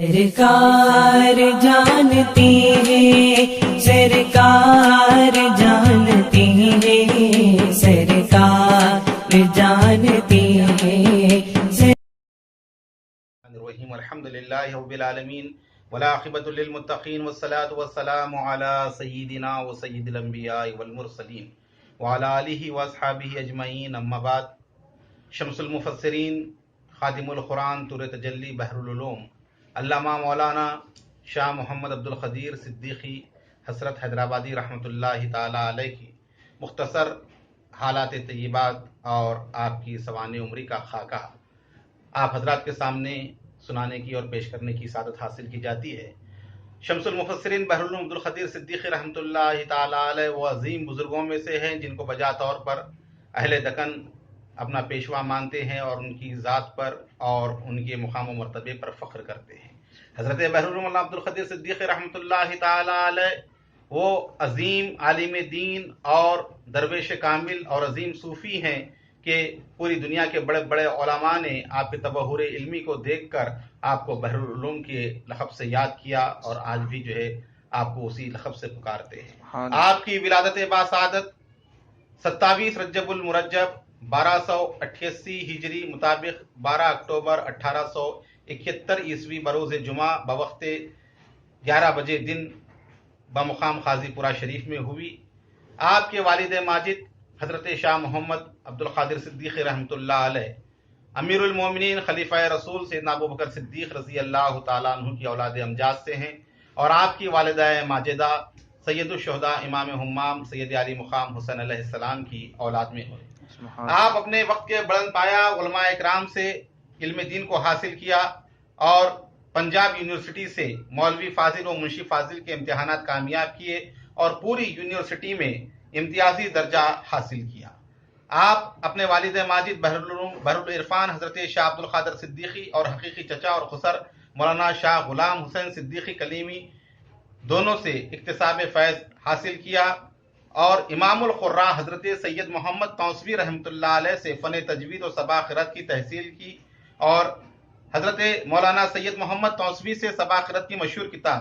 سرکار جانتے ہیں، سرکار جانتے ہیں، سرکار جانتے ہیں۔ الرحیم الحمدللہ رب العالمین والعاقبۃ للمتقین والصلاة والسلام علی سیدنا و سید الانبیاء والمرسلین وعلی آلہ واصحابہ اجمعین، اما بعد۔ شمس المفسرین، خادم القرآن، طور تجلی، بحر العلوم، علامہ مولانا شاہ محمد عبد القدیر صدیقی حضرت حیدرآبادی رحمۃ اللہ تعالی علیہ کی مختصر حالات طیبات اور آپ کی سوانح عمری کا خاکہ آپ حضرات کے سامنے سنانے کی اور پیش کرنے کی سعادت حاصل کی جاتی ہے۔ شمس المفسرین بحر العلوم عبد القدیر صدیقی رحمۃ اللہ تعالی علیہ وہ عظیم بزرگوں میں سے ہیں جن کو بجا طور پر اہل دکن اپنا پیشوا مانتے ہیں اور ان کی ذات پر اور ان کے مقام و مرتبے پر فخر کرتے ہیں۔ حضرت بحر العلوم عبد القدیر صدیقی رحمۃ اللہ تعالی علیہ وہ عظیم عالم دین اور درویش کامل اور عظیم صوفی ہیں کہ پوری دنیا کے بڑے بڑے علماء نے آپ کے تبحر علمی کو دیکھ کر آپ کو بحر العلوم کے لقب سے یاد کیا اور آج بھی جو ہے آپ کو اسی لقب سے پکارتے ہیں۔ آپ کی ولادت باسعادت 27 رجب المرجب 1288 ہجری مطابق 12 اکتوبر 1871 عیسوی بروز جمعہ بوقت 11 بجے دن بمقام قاضی پورہ شریف میں ہوئی۔ آپ کے والد ماجد حضرت شاہ محمد عبد القادر صدیقی رحمۃ اللہ علیہ امیر المومنین خلیفہ رسول سیدنا ابو بکر صدیق رضی اللہ تعالیٰ عنہ کی اولاد امجاد سے ہیں، اور آپ کی والدہ ماجدہ سید الشہداء امام حمام سید علی مقام حسین علیہ السلام کی اولاد میں ہوئے۔ آپ اپنے وقت کے بلند پایا علماء اکرام سے علم دین کو حاصل کیا اور پنجاب یونیورسٹی سے مولوی فاضل و منشی فاضل کے امتحانات کامیاب کیے اور پوری یونیورسٹی میں امتیازی درجہ حاصل کیا۔ آپ اپنے والد ماجد بحر العرفان حضرت شاہ عبد القادر صدیقی اور حقیقی چچا اور خسر مولانا شاہ غلام حسین صدیقی کلیمی دونوں سے اکتساب فیض حاصل کیا، اور امام القراء حضرت سید محمد توسوی رحمۃ اللہ علیہ سے فن تجوید و سبا قرات کی تحصیل کی، اور حضرت مولانا سید محمد توسوی سے سبا قرات کی مشہور کتاب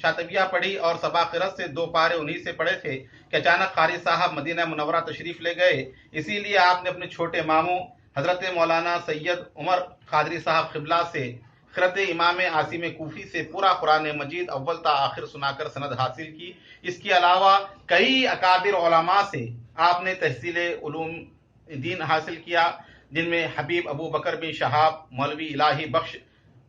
شاطبیہ پڑھی اور سبا قرات سے 2 پارے انہی سے پڑھے تھے کہ اچانک قاری صاحب مدینہ منورہ تشریف لے گئے، اسی لیے آپ نے اپنے چھوٹے ماموں حضرت مولانا سید عمر قادری صاحب قبلہ سے قرات امام عاصم کوفی سے پورا قرآن مجید اول تا آخر سنا کر سند حاصل کی۔ اس کے علاوہ کئی اکابر علماء سے آپ نے تحصیل علوم دین حاصل کیا، جن میں حبیب ابو بکر بن شہاب، مولوی الہی بخش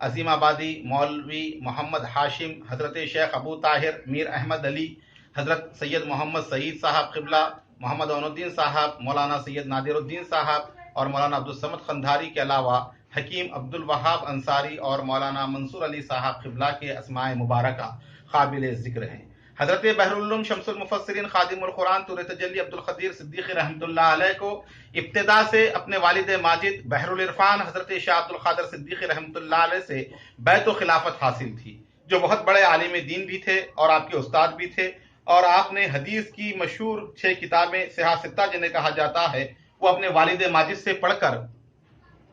عظیم آبادی، مولوی محمد ہاشم، حضرت شیخ ابو طاہر، میر احمد علی، حضرت سید محمد سعید صاحب قبلہ، محمد عون الدین صاحب، مولانا سید نادر الدین صاحب اور مولانا عبدالصمد قندھاری کے علاوہ حکیم عبد الوہاب انصاری اور مولانا منصور علی صاحب قبلہ کے اسماء مبارکہ قابل ذکر ہیں۔ حضرت بحر العلوم شمس المفسرین خادم القرآن طور تجلی عبد القدیر صدیقی رحمۃ اللہ علیہ کو ابتدا سے اپنے والد ماجد بحر العرفان حضرت شاہ عبد القادر صدیقی رحمۃ اللہ علیہ سے بیعت و خلافت حاصل تھی، جو بہت بڑے عالم دین بھی تھے اور آپ کے استاد بھی تھے، اور آپ نے حدیث کی مشہور 6 کتابیں صحاح ستہ جنہیں کہا جاتا ہے وہ اپنے والد ماجد سے پڑھ کر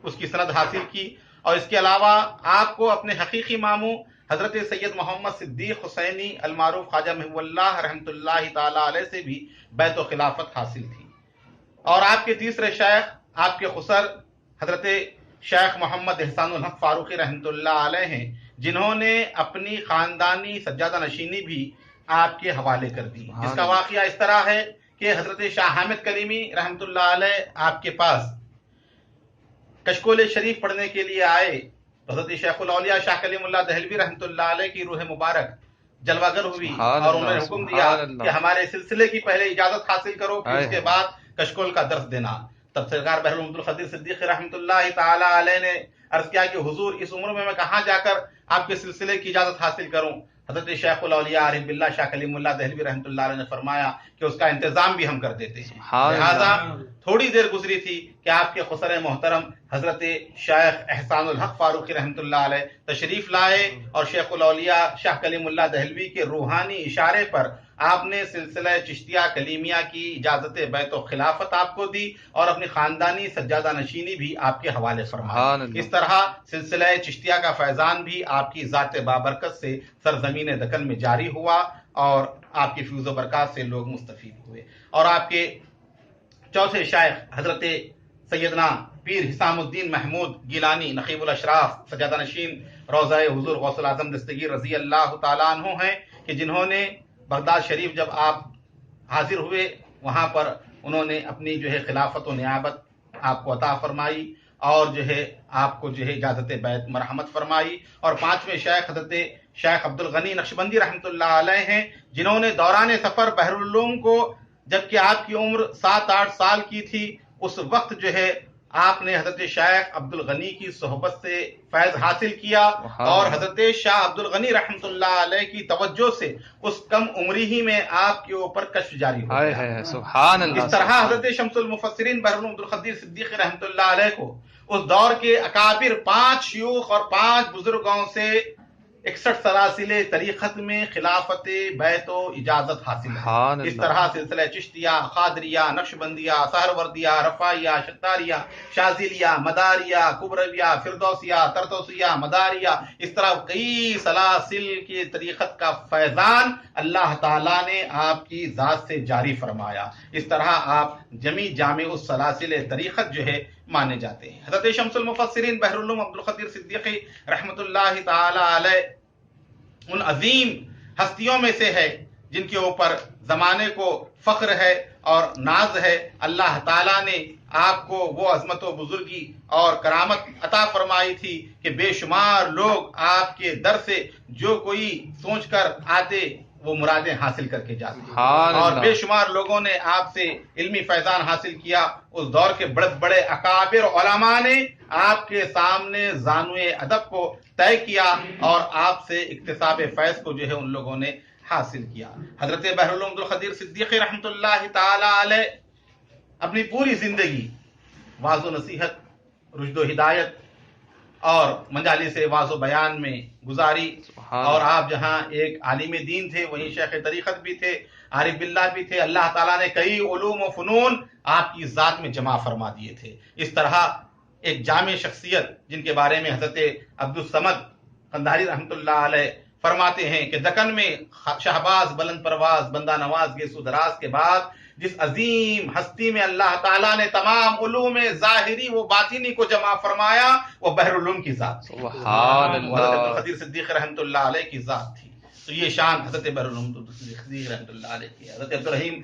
اس کی سند حاصل کی، اور اس کے علاوہ آپ کو اپنے حقیقی ماموں حضرت سید محمد صدیق حسینی المعروف خواجہ محب اللہ رحمۃ اللہ تعالی علیہ سے بھی بیعت و خلافت حاصل تھی، اور آپ کے تیسرے شیخ آپ کے خسر حضرت شیخ محمد احسان الحق فاروقی رحمۃ اللہ علیہ ہیں، جنہوں نے اپنی خاندانی سجادہ نشینی بھی آپ کے حوالے کر دی۔ جس کا واقعہ اس طرح ہے کہ حضرت شاہ حامد کلیمی رحمۃ اللہ علیہ آپ کے پاس کشکول شریف پڑھنے کے لیے آئے، حضرت شیخ الاولیاء شاہ کلیم اللہ دہلوی رحمۃ اللہ علیہ کی روح مبارک جلوہ گر ہوئی اور انہوں نے حکم دیا کہ ہمارے سلسلے کی پہلے اجازت حاصل کرو، پھر اس کے بعد کشکول کا درس دینا۔ تب سرکار بحر العلوم عبد القدیر صدیقی رحمۃ اللہ تعالی علیہ نے عرض کیا کہ حضور اس عمر میں کہاں جا کر آپ کے سلسلے کی اجازت حاصل کروں؟ حضرت شیخ الاولیاء عارف باللہ شاہ کلیم اللہ دہلوی رحمۃ اللہ علیہ نے فرمایا کہ اس کا انتظام بھی ہم کر دیتے ہیں۔ لہٰذا تھوڑی دیر گزری تھی کہ آپ کے خسر محترم حضرت شیخ احسان الحق فاروقی رحمۃ اللہ علیہ تشریف لائے اور شیخ الاولیاء شاہ کلیم اللہ دہلوی کے روحانی اشارے پر آپ نے سلسلہ چشتیہ کلیمیہ کی اجازت بیت و خلافت آپ کو دی اور اپنی خاندانی سجادہ نشینی بھی آپ کے حوالے فرمائی۔ اس طرح سلسلہ چشتیہ کا فیضان بھی آپ کی ذات بابرکت سے سرزمین دکن میں جاری ہوا اور آپ کی فیض و برکات سے لوگ مستفید ہوئے۔ اور آپ کے چوتھے شیخ حضرت سیدنا پیر حسام الدین محمود گیلانی نقیب الاشراف سجادہ نشین روضہ حضور غوث الاعظم دستگیر رضی اللہ تعالیٰ عنہ ہیں کہ جنہوں نے بغداد شریف جب آپ حاضر ہوئے وہاں پر انہوں نے اپنی خلافت و نیابت آپ کو عطا فرمائی اور آپ کو اجازت بیت مرحمت فرمائی۔ اور پانچویں شیخ حضرت شیخ عبد الغنی نقشبندی رحمۃ اللہ علیہ ہیں جنہوں نے دوران سفر بحر العلوم کو جبکہ آپ کی عمر 7-8 سال کی تھی اس وقت آپ نے حضرت شیخ عبد الغنی کی صحبت سے فیض حاصل کیا اور حضرت شاہ عبد الغنی رحمۃ اللہ علیہ کی توجہ سے اس کم عمری ہی میں آپ کے اوپر کشف جاری ہو گیا۔ سبحان اللہ۔ اس طرح حضرت شمس المفسرین بحر العلوم عبد القدیر صدیقی رحمۃ اللہ علیہ کو اس دور کے اکابر 5 شیوخ اور 5 بزرگوں سے 61 سلاسل طریقت میں خلافت بیت و اجازت حاصل ہے۔ اس طرح سلسلہ چشتیہ، قادریہ، نقشبندیہ، سہروردیہ، رفاعیہ، شتاریہ، شاذلیہ، مداریہ، کبرویہ، فردوسیہ، ترتوسیہ، مداریہ، اس طرح کئی سلاسل کی طریقت کا فیضان اللہ تعالیٰ نے آپ کی ذات سے جاری فرمایا۔ اس طرح آپ جامع السلاسل طریقت مانے جاتے ہیں۔ حضرت شمس المفسرین بحر العلوم عبد القدیر صدیقی رحمۃ اللہ تعالی علیہ ان عظیم ہستیوں میں سے ہے جن کے اوپر زمانے کو فخر ہے اور ناز ہے۔ اللہ تعالیٰ نے آپ کو وہ عظمت و بزرگی اور کرامت عطا فرمائی تھی کہ بے شمار لوگ آپ کے در سے جو کوئی سوچ کر آتے وہ مرادیں حاصل کر کے جاتے اور بے شمار لوگوں نے آپ سے علمی فیضان حاصل کیا۔ اس دور کے بڑے بڑے اکابر علماء نے آپ کے سامنے زانوئے ادب کو طے کیا اور آپ سے اکتساب فیض کو ان لوگوں نے حاصل کیا۔ حضرت بحر العلوم عبد القدیر صدیقی رحمۃ اللہ تعالی علیہ اپنی پوری زندگی واعظ و نصیحت، رشد و ہدایت اور مجالس واعظ و بیان میں گزاری اور آپ جہاں ایک عالم دین تھے وہیں شیخ طریقت بھی تھے، عارف باللہ بھی تھے۔ اللہ تعالیٰ نے کئی علوم و فنون آپ کی ذات میں جمع فرما دیے تھے۔ اس طرح ایک جامع شخصیت جن کے بارے میں حضرت عبد الصمد قندھاری رحمۃ اللہ علیہ فرماتے ہیں کہ دکن میں شہباز بلند پرواز بندہ نواز گیسو دراز کے بعد جس عظیم ہستی میں اللہ تعالیٰ نے تمام علوم ظاہری و باطنی کو جمع فرمایا وہ بحر العلوم کی ذات تھی، سبحان اللہ، حضرت عبدالقدیر صدیق رحمۃ اللہ علیہ کی ذات تھی۔ تو یہ شان حضرت بحر العلوم صدیق رحمۃ اللہ علیہ کی۔ حضرت عبدالرحیم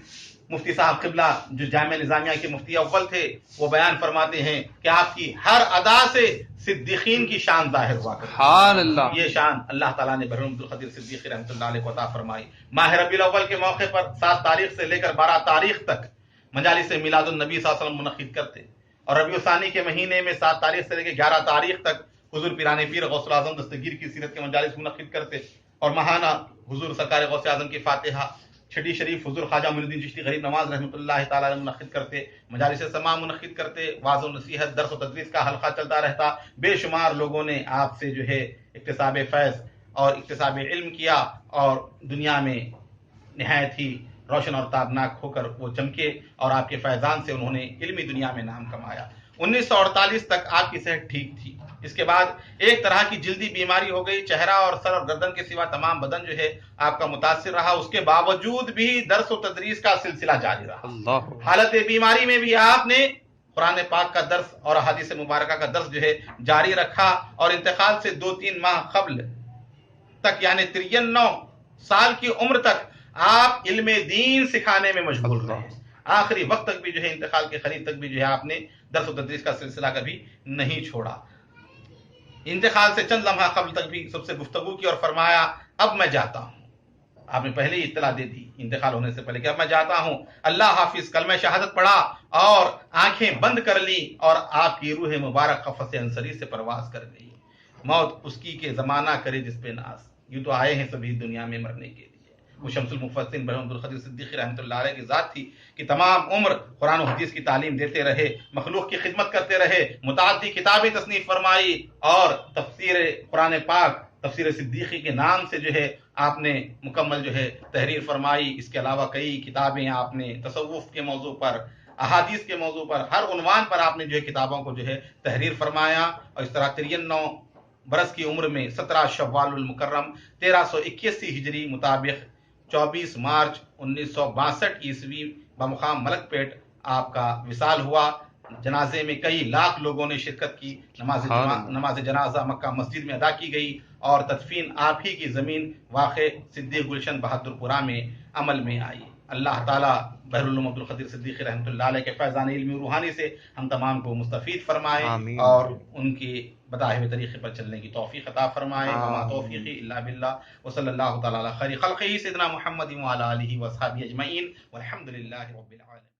مفتی صاحب قبلہ جو جامعہ نظامیہ کے مفتی اول تھے وہ بیان فرماتے ہیں کہ آپ کی ہر ادا سے صدیقین کی شان ظاہر ہوا کرتی۔ سبحان اللہ۔ یہ شان اللہ تعالیٰ نے بحر عبدالقدیر صدیقی رحمۃ اللہ علیہ کو عطا فرمائی۔ ماہ ربیع الاول کے موقع پر 7 تاریخ سے لے کر 12 تاریخ تک مجالس میلاد النبی صلی اللہ علیہ وسلم منعقد کرتے اور ربیع الثانی کے مہینے میں 7 تاریخ سے لے کے 11 تاریخ تک حضور پیران پیر غوث الاعظم دستگیر کی سیرت کے مجالس منعقد کرتے اور ماہانہ حضور سرکار غوث اعظم کی فاتحہ چھٹی شریف حضور خواجہ معین الدین چشتی غریب نواز رحمۃ اللہ تعالیٰ علیہ منعقد کرتے، مجالس سماع منعقد کرتے، واعظ و نصیحت درس و تدریس کا حلقہ چلتا رہتا۔ بے شمار لوگوں نے آپ سے اکتساب فیض اور اکتساب علم کیا اور دنیا میں نہایت ہی روشن اور تابناک ہو کر وہ چمکے اور آپ کے فیضان سے انہوں نے علمی دنیا میں نام کمایا۔ 1948 تک آپ کی صحت ٹھیک تھی۔ اس کے بعد ایک طرح کی جلدی بیماری ہو گئی، چہرہ اور سر اور گردن کے سوا تمام بدن آپ کا متاثر رہا۔ اس کے باوجود بھی درس و تدریس کا سلسلہ جاری رہا۔ حالت بیماری میں بھی آپ نے قرآن پاک کا درس اور احادیث مبارکہ کا درس جاری رکھا اور انتقال سے 2-3 ماہ قبل تک یعنی 93 سال کی عمر تک آپ علم دین سکھانے میں مشغول رہے۔ آخری وقت تک بھی انتقال کے قریب تک بھی آپ نے درس و تدریس کا سلسلہ کبھی نہیں چھوڑا۔ انتقال سے چند لمحہ قبل تک بھی سب سے گفتگو کی اور فرمایا اب میں جاتا ہوں۔ آپ نے پہلے ہی اطلاع دے دی انتقال ہونے سے پہلے کہ اب میں جاتا ہوں، اللہ حافظ، کلمہ شہادت پڑھا اور آنکھیں بند کر لی اور آپ کی روح مبارک قفس انصری سے پرواز کر گئی۔ موت اس کی کہ زمانہ کرے جس پہ ناز، یوں تو آئے ہیں سبھی دنیا میں مرنے کے لیے، وہ شمس المفسرین برہم عبدالقدیر صدیقی رحمۃ اللہ علیہ کی ذات تھی کہ تمام عمر قرآن و حدیث کی تعلیم دیتے رہے، مخلوق کی خدمت کرتے رہے، متعدی کتابیں تصنیف فرمائی، اور تفسیر قرآن پاک تفسیر صدیقی کے نام سے جو ہے آپ نے مکمل جو ہے تحریر فرمائی۔ اس کے علاوہ کئی کتابیں آپ نے تصوف کے موضوع پر، احادیث کے موضوع پر، ہر عنوان پر آپ نے جو ہے کتابوں کو جو ہے تحریر فرمایا، اور اس طرح 93 برس کی عمر میں 17 شوال المکرم 1381 ہجری مطابق 24 مارچ 1962 عیسوی بمقام ملک پیٹ آپ کا وصال ہوا۔ جنازے میں کئی لاکھ لوگوں نے شرکت کی، نماز جنازہ مکہ مسجد میں ادا کی گئی، اور تدفین آپ ہی کی زمین واقع صدیق گلشن بہادر پورہ میں عمل میں آئی۔ اللہ تعالیٰ بحر العلوم عبدالقدیر صدیقی رحمۃ اللہ علیہ کے فیضان علمی و روحانی سے ہم تمام کو مستفید فرمائے، آمین۔ اور ان کے بتائے ہوئے طریقے پر چلنے کی توفیق عطا فرمائے۔ وما توفیقی الا باللہ، وصلی اللہ تعالی علی خیر خلقہ سیدنا محمد وعلی آلہ وصحبہ اجمعین، والحمد للہ رب العالمین۔